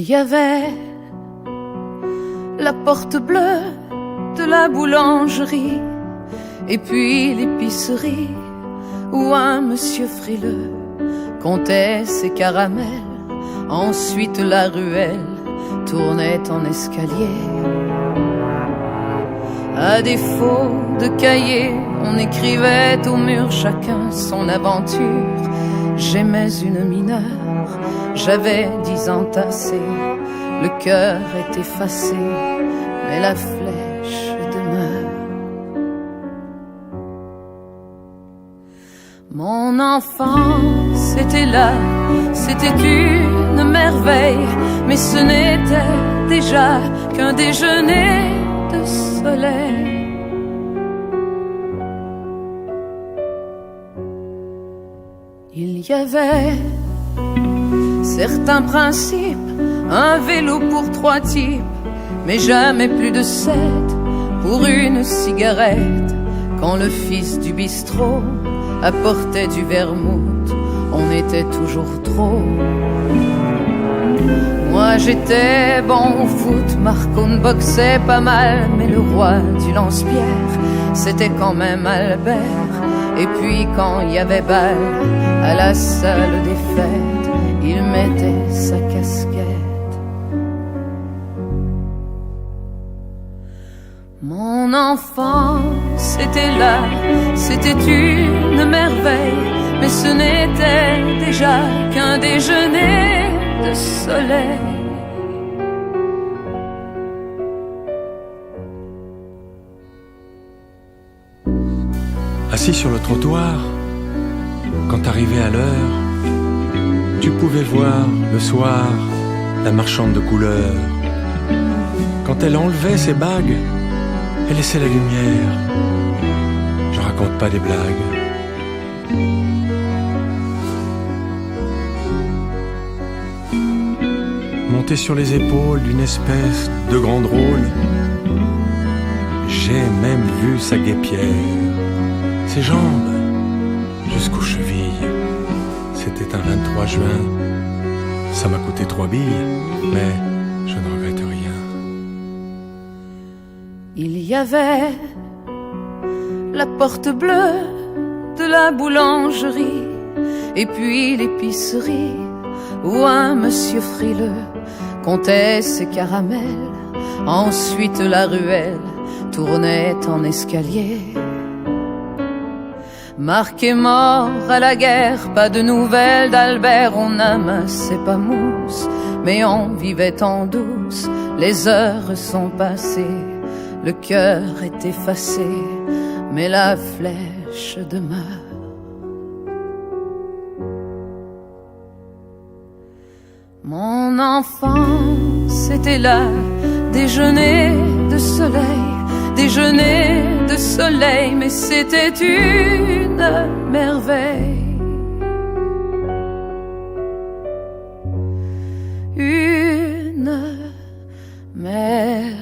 y avait la porte bleue de la boulangerie, et puis l'épicerie où un monsieur frileux comptait ses caramels. Ensuite la ruelle tournait en escalier. À défaut de cahier, on écrivait au mur chacun son aventure. J'aimais une mineure, j'avais 10 ans tassés. Le cœur est effacé, mais la flèche demeure. Mon enfance était là, c'était une merveille, mais ce n'était déjà qu'un déjeuner de soleil. Il y avait certains principes, un vélo pour 3 types, mais jamais plus de 7 pour une cigarette. Quand le fils du bistrot apportait du vermouth, on était toujours trop. Moi j'étais bon au foot, Marcon boxait pas mal, mais le roi du lance-pierre, c'était quand même Albert. Et puis quand il y avait balle à la salle des fêtes, il mettait sa casquette. Mon enfance était là, c'était une merveille, mais ce n'était déjà qu'un déjeuner de soleil. Assis sur le trottoir, quand t'arrivais à l'heure, tu pouvais voir le soir la marchande de couleurs. Quand elle enlevait ses bagues, elle laissait la lumière. Je raconte pas des blagues. Monté sur les épaules d'une espèce de grand drôle, j'ai même vu sa guêpière, ses jambes jusqu'aux chevilles. C'était un 23 juin, ça m'a coûté 3 billes, mais je ne regrette rien. Il y avait la porte bleue de la boulangerie, et puis l'épicerie où un monsieur frileux comptait ses caramels. Ensuite la ruelle tournait en escalier. Marc est mort à la guerre, pas de nouvelles d'Albert. On n'amassait pas mousse, mais on vivait en douce. Les heures sont passées, le cœur est effacé, mais la flèche demeure. Mon enfance était là, déjeuner de soleil, déjeuner de soleil, mais c'était une merveille. Une merveille.